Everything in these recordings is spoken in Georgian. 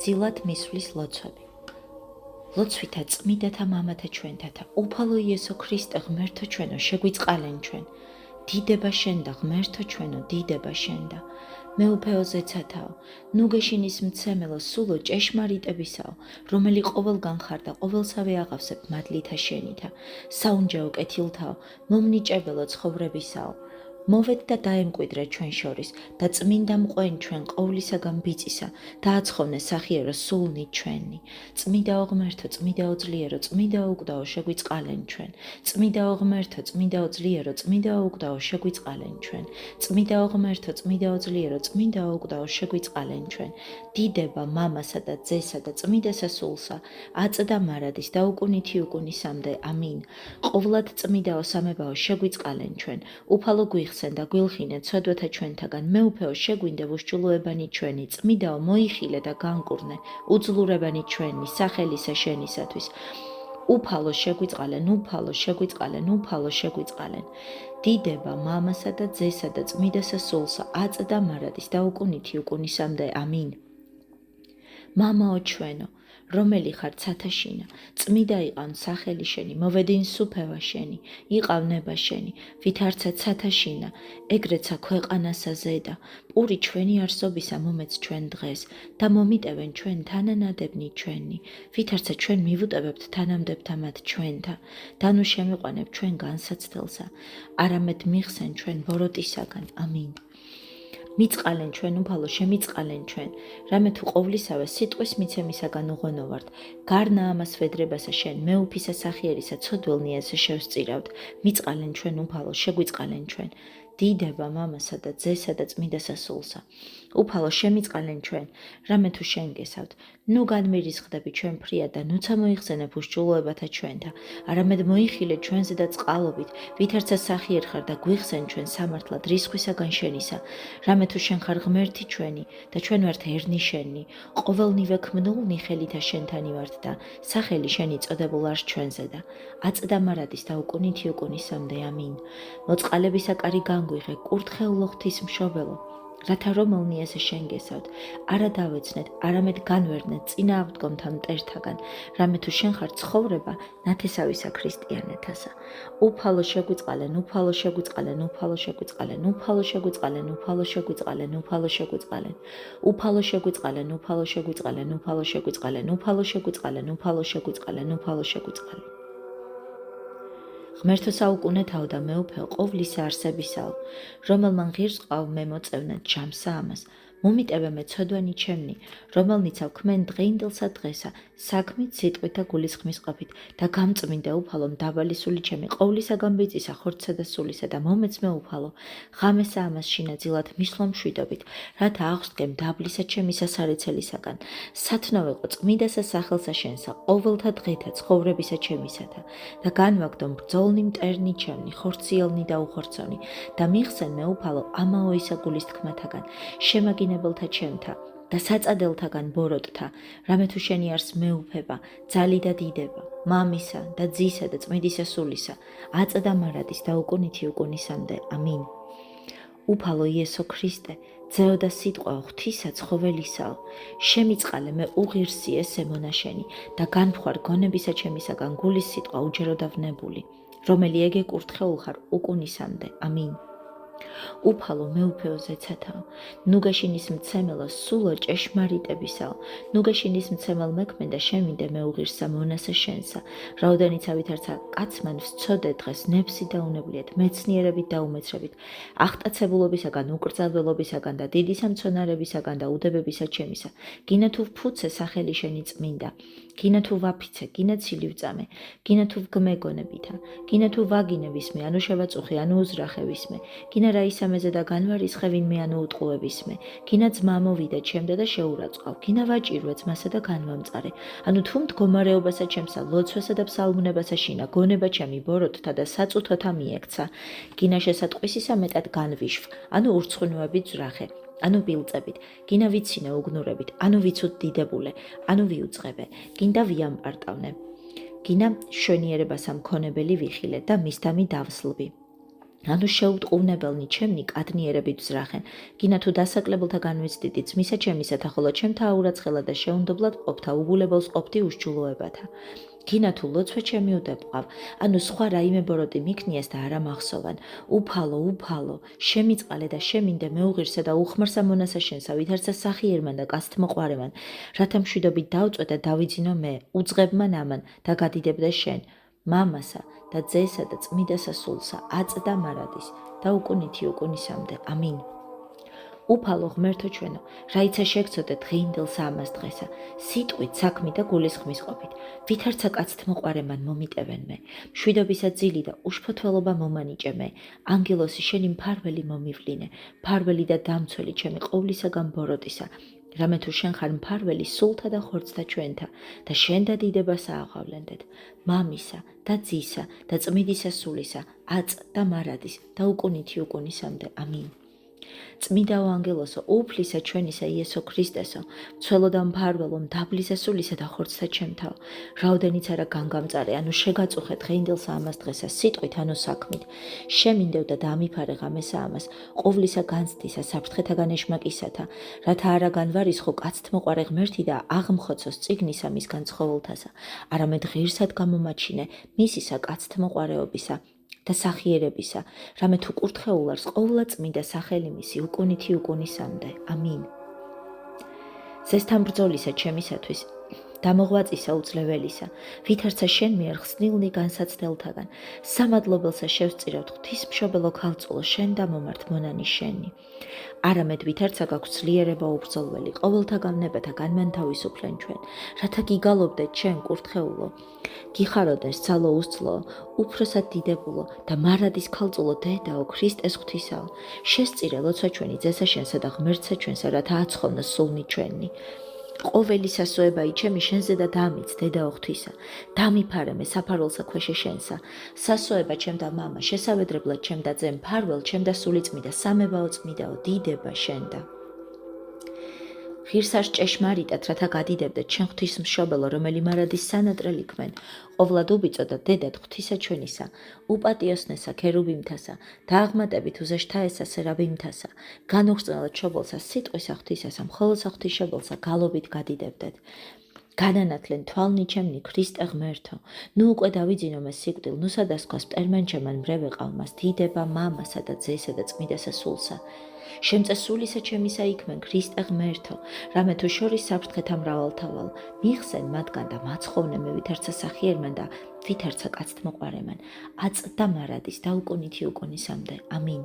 ძილად მისვლის ლოცვები. ლოცვითა წმიდათა მამათა ჩვენთათა, უფალო იესო ქრისტე ღმერთო ჩვენო, შეგვიწყალენ ჩვენ. დიდება შენდა, ღმერთო ჩვენო, დიდება შენდა. მეუფეო ზეცათაო, ნუ გეშინის მცემელო, სულო ჭეშმარიტებისაო, რომელი ყოველგან ხარ და ყოველსავე აღავსებ მადლითა შენითა. საუნჯაო კეთილთაო, მომნიჭებელო ცხოვრებისაო. მოვედ და დაემკვიდრე ჩვენ შორის და წმინდა მყვენ ჩვენ ყოვლისაგან ბიწისა და აცხოვნე სახიერო სულნი ჩვენი. წმინდაო ღმერთო, წმინდაო ძლიერო, წმინდაო უგდაო, შეგვიწყალენ ჩვენ. წმინდაო ღმერთო, წმინდაო ძლიერო, წმინდაო უგდაო, შეგვიწყალენ ჩვენ. წმინდაო ღმერთო, წმინდაო ძლიერო, წმინდაო უგდაო, შეგვიწყალენ ჩვენ. დიდება მამასა და ძესა და წმინდასა სულსა, აწდა მარადის და უკუნითი უკუნისამდე. ამინ. ყოვლად წმინდაო სამებაო, შეგვიწყალენ ჩვენ. უფალო გვიხსენ და გვილხინე ცოდვათა ჩვენთაგან, მეუფეო შეგვინდე უშჩულოებანი ჩვენი, წმიდაო მოიხილე და განკურნე, უძლურებანი ჩვენი, სახელისა შენისათვის. უფალო შეგვიწყალენ, უფალო შეგვიწყალენ, უფალო შეგვიწყალენ. დიდება მამასა და ძესა და წმინდასა სულსა, აწდა მარადის და უკუნითი უკუნისამდე. ამინ. მამაო ჩვენო, რომელი ხარ ცათაშინა, წმიდა იყავ სახელი შენი, მოვედინ სუფევა შენი, იყავ ნება შენი, ვითარცა ცათაშინა, ეგრეცა ქვეყანასა ზედა, პური ჩვენი არსობისა მომეც ჩვენ დღეს და მომიტევენ ჩვენ თანანადებნი ჩვენი, ვითარცა ჩვენ მივუტევებთ თანამდებთა მათ ჩვენთა, და ნუ შემიყვანებ ჩვენ განსაცდელსა, არამედ მიხსენ ჩვენ ბოროტისაგან. ამინ. მიწყალენ ჩვენ, უფალო შემიწყალენ ჩვენ, რამე თუ ყოვლისავე სიტყვის მიცემისაგან უღონო ვართ, გარნა ამას ვედრებასა შენ, მეუფისა სახიერისა ცოდველნიასა შევსწირავთ, მიწყალენ ჩვენ, უფალო შეგვიწყალენ ჩვენ, დიდება მამასა და ძესა და წმინდასა სულსა. უფალო შემიწყალენ ჩვენ, რამე თუ შენ გესავთ, ნუ განმირისხდები ჩვენ ფრიად და ნუცა მოიხსენებ უშჩულოებათა ჩვენთა, არამედ მოიხილე ჩვენზე და წყალობით, ვითარცა სახიერ ხარ და გვიხსენ ჩვენ სამართლად რისხვისაგან შენისა, რამე თუ შენ ხარ ღმერთი ჩვენი და ჩვენ ვართ ერნი შენი, ყოველნივე ქმნულნი ხელითა შენთანი ვართ და სახელი შენი წოდებულ არს ჩვენზე და აწდა მარადის და უკუნითი უკუნისამდე. ამინ. მოწყალებისა კარი განგვიღე, კურთხეულო ღვთისმშობელო, რათა რომელნიასე შენ გესავთ, არა დავეცნეთ, არამედ განვერნეთ წინააღმდგომთა მტერთაგან, რამე თუ შენ ხარ ცხოვრება ნათესავისა ქრისტიანეთასა. უფალო შეგვიწყალენ, უფალო შეგვიწყალენ, უფალო შეგვიწყალენ, უფალო შეგვიწყალენ, უფალო შეგვიწყალენ, უფალო შეგვიწყალენ, უფალო შეგვიწყალენ, უფალო შეგვიწყალენ, უფალო შეგვიწყალენ, უფალო შეგვიწყალენ, უფალო შეგვიწყალენ, უფალო შეგვიწყალენ. ღმერთო საუკუნეთაო და მეუფეო ყოვლისა არსებისაო, რომელმან ღირს ყავ მე მოწევნად ჯამსა ამას, მომიტევე მე ცოდვანი ჩემნი, რომელნიცავ ქმენ დღეინდელსა დღესა, საქმით სიტყვით და გულისხმის ყოფით და გამწმინდა უფალო მდაბალი სული ჩემი, ყოვლისაგან ბიწისა, ხორცსა და სულისა და მომეცმე უფალო, ღამესა ამას შინაძილად მისვლა მშვიდობით, რათა აღსდგე მდაბლისა ჩემი სასარეცელისაგან, სათნო ვეყო წმინდასა სახელსა შენსა, ყოველთა დღეთა ცხოვრებისა ჩემისათა და განვაგდო ბრძოლნი მტერნი ჩემნი, ხორციელნი და უხორცოვნი და მიხსენ მე უფალო ამაო ისა გულის თქმათაგან, შემაგინებელთა ჩემთა და საწადელთაგან ბოროტთა, რამე თუ შენი არს მეუფება, ძალი და დიდება, მამისა და ძისა და წმიდისა სულისა, აწდა მარადის და უკუნითი უკუნისამდე. ამინ. უფალო იესო ქრისტე, ძეო და სიტყვაო ღვთისა ცხოველისაო, შემიწყალე მე უღირსი ესე მონაშენი და განფხვარ გონებისა ჩემისაგან გულის სიტყვა უჯეროდავნებული, რომელი ეგე კურთხეულ ხარ უკუნისამდე. ამინ. უფალო მეუფეო ზეცათაო, ნუ გეშინის მცემელო, სულო ჭეშმარიტებისაო, ნუ გეშინის მცემელ მექმენ და შემინდე მე უღირსა მონასა შენსა, რაოდენიცა ვითარცა კაცმან ვსწოდე დღეს ნეფსი დაუნებლიეთ, მეცნიერებით და უმეცრებით, აღტაცებულობისაგან, უკრძალველობისაგან და დიდი სამცონარებისაგან და უდებებისა ჩემისა, გინა თუ ვფუცე სახელი შენი წმინდა, გინა თუ ვაფიცე, გინა ცილი ვწამე, გინა თუ ვგმეგონებითა, გინა თუ ვაგინებისმე, ანუ შევაწუხე, ანუ უზრახევისმე, გინა რაისამეზე და განვარისხე ვინმე ანუ უტყუებისმე, გინა ძმა მოვიდა ჩემდა და შეურაცხავ, გინა ვაჭირვე ძმასა და განვამწარე, ანუ თუ მდგომარეობასა ჩემსა, ლოცვასა და ფსალმუნებასა შინა, გონება ჩემი ბოროტთა და საწუთოთა მიექცა, გინა შესატყვისისა მეტად განვიშვ, ანუ ურცხვინოებით ვზრახე, ანუ ბილწებით, გინა ვიცინე უგნურებით, ანუ ვიცუდ დიდებულე, ანუ ვიუძღებე, გინდა ვიამპარტავნე, გინა შვენიერებასა მქონებელი ვიხილე და მისდამი დავსლბი. ანუ შეუტყუვნებელნი ჩემნი კადნიერებით ვზრახენ. გინა თუ დასაკლებელთა განვიცდიდი ძმისა ჩემისათა, ხოლო ჩემთა აურაცხელა და შეუნდობლად ყოფთა, უგულებელს ყოფდი უშჯულოებათა. გინა თუ ლოცვა ჩემი უდეპყავ, ანუ სხვა რაიმე ბოროტი მიქნიეს და არა მახსოვან. უფალო, შემიწყალე და შემინდე მეუღირსა და უხმარსა მონასა შენსა, ვითარცა სახიერმან და კაცთმოყვარემან, რათა მშვიდობით დავწვე და დავიძინო მე, უძღებმა ნამან და გადიდებდე შენ. მამასა და ძესა და წმიდასა სულსა, აწდა მარადის და უკუნითი უკუნისამდე. ამინ. უფალო ღმერთო ჩვენო, რაიცა შეგწოდე დღეინდელსა ამას დღესა, სიტყვით, საქმით და გულისხმის ყოფით, ვითარცა კაცთმოყვარემან მომიტევენ მე, მშვიდობისა ძილი და უშფოთველობა მომანიჭე მე, ანგელოსი შენი მფარველი მომივლინე, მფარველი და დამცველი ჩემი ყოვლისაგან ბოროტისა, რამე თუ შენ ხარ მფარველი სულთა და ხორცთა ჩვენთა და შენ და დიდებას ააღავლენდეთ, მამისა და ძისა და წმიდისა სულისა, აწ და მარადის და უკუნითი უკუნისამდე. ამინ. წმიდაო ანგელოსო, უფლისა ჩვენისა იესო ქრისტესო, მცველო და მფარველო, მდაბლისა სულისა და ხორცთა ჩემთაო, რაოდენიც არა განგამწარე, ანუ შეგაწუხე დღეინდელსა ამას დღესა, სიტყვით ანუ საქმით, შემინდევ და დამიფარე ღამესა ამას, ყოვლისა განცდისა, საფრთხეთაგან ეშმაკისათა, რათა არა განვარისხო კაცთმოყვარე ღმერთი და აღმხოცოს წიგნისა მისგან ცხოველთასა, არამედ ღირსად გამომაჩინე მისისა კაცთმოყვარეობისა და სახიერებისა, რამე თუ კურთხეულარს ყოვლა წმინდა სახელი მისი უკუნითი უკუნისამდე. ამინ. ზესთან ბრძოლისა ჩემისათვის დამოღვაწისა უძლეველისა, ვითარცა შენ მიერ ხსნილნი განსაცდელთაგან, სამადლობელსა შევწირავთ ღვთისმშობელო ქალწულო, შენ დამომართ მონანი შენი. არამედ ვითარცა გაქვს ძლიერება უბრძოლველი, ყოველთაგან ნებათა განმანთავისუფლენ ჩვენ, რათა გიგალობდეთ შენ კურთხეულო, გიხაროდეს ძალო უსწლო, უფროსად დიდებულო და მარადის ქალწულო დედაო, ქრისტეს ღვთისაო, შესწირე ლოცვა ჩვენი ძესა შენსა და ღმერთსა ჩვენსა, რათა აცხოვნო სულნი ჩვენი. ყოველი სასოება იჩემი შენზე და დამიც დედაო ღვთისა, დამიფარე მე საფარველსა ქვეშე შენსა, სასოება ჩემდა მამა, შესავედრებლად ჩემდა ძე, მფარվել ჩემდა სულიწმიდა, სამებაო წმიდაო, დიდება შენდა. ღირსას ჭეშმარიტად, რათა გადიდებდეთ შენ ღვთისმშობელო, რომელი მარადის სანატრელი ქმენ, ყოვლად უბიწოდა დედად ღვთისა ჩვენისა, უპატიოსნესა ქერუბიმთასა, და აღმატებით უზეშთაესა სერაბიმთასა, განუხრწნელად შობელსა სიტყვისა ღვთისასა, მხოლოდსა ღვთისმშობელსა გალობით გადიდებდეთ. განანათლენ თვალნი ჩემნი ქრისტე ღმერთო, ნუ უკვე დავიძინო მე სიკვდილ, ნუ სადასქვას მტერმენ ჩემან მრევე ყავმას, დიდება მამასა და ძესა და წმიდასა სულსა. შემწესულისა ჩემისა იქმენ ქრისტე ღმერთო, რამე თუ შორის საფრთხეთა მრავალთავალ, მიხსენ მათგან და მაცხოვნე მე ვითარცა სახიერმან და ვითარცა კაცთმოყვარემან, აწ და მარადის და უკუნითი უკუნისამდე. ამინ.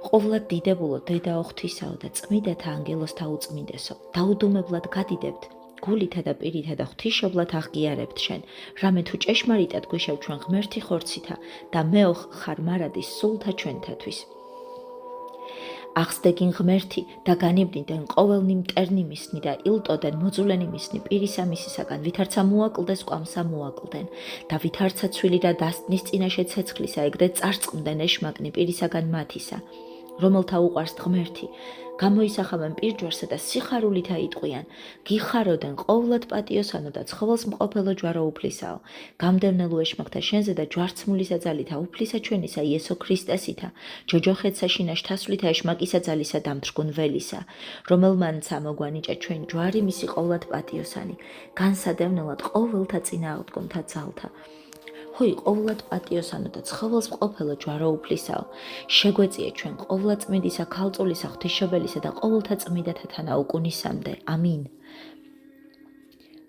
ყოვლად დიდებულო დედაო ღვთისაო და წმიდათა ანგელოსთა უწმინდესო, დაუდუმებლად გადიდებთ გულითა და პირითა და ღვთისმშობლად აღგიარებთ შენ, რამე თუ ჭეშმარიტად გვიშევ ჩვენ ღმერთი ხორცითა და მეოხ ხარ მარადის სულთა ჩვენთათვის. აღსდეგინ ღმერთი და განიბნიდან ყოველნი მტერნი მისნი და ილტოდენ მოძულენი მისნი პირისა მისისაგან, ვითარცა მოაკლდეს კვამსა მოაკლდნენ და ვითარცა ცვილი და დასდნის წინაშე ცეცხლისა, ეგრე წარწყმდნენ ეშმაკნი პირისაგან მათისა, რომელთა უყვარს ღმერთი, გამოისახავენ პირჯვარსა და სიხარულით აიტყვიან, გიხაროდენ ყოვლად პატიოსანო და ცხოველს მყოფელო ჯვარო უფლისაო, გამდევნელო ეშმაკთა შენზე და ჯვარცმულისა ძალითა უფლისა ჩვენისა იესო ქრისტესითა, ჯოჯოხეთსა შინაშ თასვლითა ეშმაკისა ძალისა დამთრგუნ ველისა, რომელმანცა მოგვანიჭა ჩვენ ჯვარი მისი ყოვლად პატიოსანი, განსადევნელად ყოველთა წინააღმდგომთა ძალთა. ჰოი ყოვლად პატიოსანო და ცხოველს მყოფელო ჯვარო უფლისაო, შეგვეწიე ჩვენ ყოვლად წმიდისა ქალწულისა ღვთისმშობელისა და ყოველთა წმიდათა თანა უკუნისამდე. ამინ.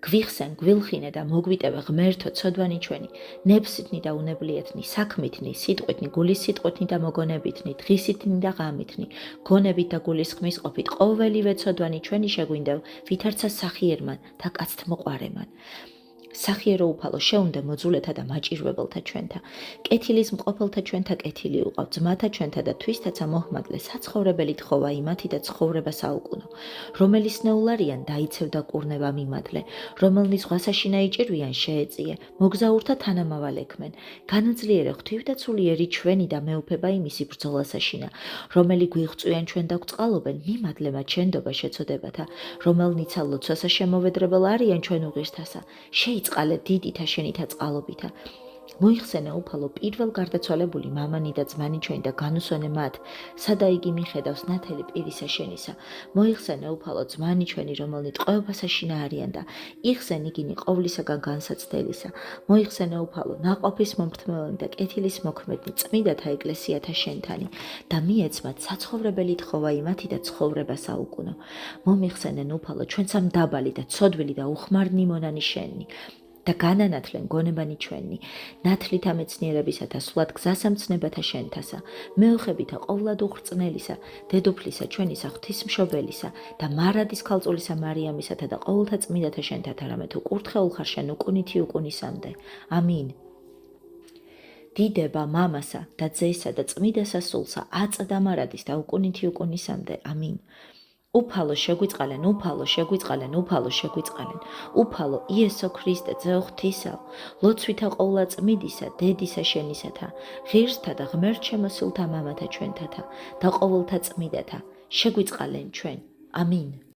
გვიხსენ, გვილხინე და მოგვიტევე ღმერთო ცოდვანი ჩვენი, ნებსითნი და უნებლიეთნი, საქმითნი, სიტყვითნი, გულის სიტყვითნი და მოგონებითნი, დღისითნი და ღამითნი, გონებით და გულის ხმის ყოფით, ყოველივე ცოდვანი ჩვენი შეგვინდევ, ვითარცა სახიერმან და კაცთმოყვარემან. სახიერო უფალო შეუნდე მოძულეთა და მაჭირვებელთა ჩვენთა, კეთილის მყოფელთა ჩვენთა კეთილი უყავ, ძმათა ჩვენთა და თვისთაცა მოჰმადლე, საცხოვრებელი თხოვა იმათი და ცხოვრება საუკუნო, რომელიც ნეულარიან დაიცევდა კურნება მიმადლე, რომელნი ზღვასაშინა იჭირვიან შეეწიე, მოგზაურთა თანამავალ ექმენ, განაძლიერე ღვთივ და სულიერი ჩვენი და მეუფება იმისი ბრძოლასაშინა, რომელი გვიღწვიან ჩვენ და გვწყალობენ, მიმადლე მათ შენდობა შეწოდებათა, რომელნიცა ლოცვასა შემოვედრებელ არიან ჩვენ უღირსთასა, წყალე დიდითა შენითა წყალობითა. მოიხსენე უფალო პირველ გარდაცვალებული მამანი და ძმანი ჩვენი და განუსვენე მათ, სადა იგი მიხედავს ნათელი პირისა შენისა. მოიხსენე უფალო ძმანი ჩვენი, რომელნით ტყვეობასა შინაარიან და იხსენ იგინი ყოვლისაგან განსაცდელისა. მოიხსენე უფალო ნაყოფის მომრთმეველი და კეთილის მოქმედი წმიდათა ეკლესიათა შენთანი და მიეცმათ საცხოვრებელი თხოვა იმათი და ცხოვრება საუკუნო. მომიხსენენ უფალო ჩვენს ამ დაბალი და ცოდვილი და უხმარნი მონანი შენი და განანათლენ გონებანი ჩვენი, ნათლითა მეცნიერებისათა სულად გზასამცნებათა შენთასა, მეოხებითა ყოვლად უხრწნელისა, დედოფლისა ჩვენისა ღვთისმშობელისა და მარადის ქალწულისა მარიამისათა და ყოველთა წმინდათა შენთათა, რამე თუ კურთხეულ ხარ შენ უკუნითი უკუნისამდე. ამინ. დიდება მამასა და ძესა და წმიდასა სულსა, აწ და მარადის და უკუნითი უკუნისამდე. ამინ. უფალო შეგვიწყალენ, უფალო შეგვიწყალენ, უფალო შეგვიწყალენ. უფალო იესო ქრისტე ძეო ღვთისაო, ლოცვითა ყოვლა წმიდისა, დედისა შენისათა, ღირსთა და ღმერთ შემოსულთა მამათა ჩვენთათა და ყოველთა წმიდათა, შეგვიწყალენ ჩვენ. ამინ.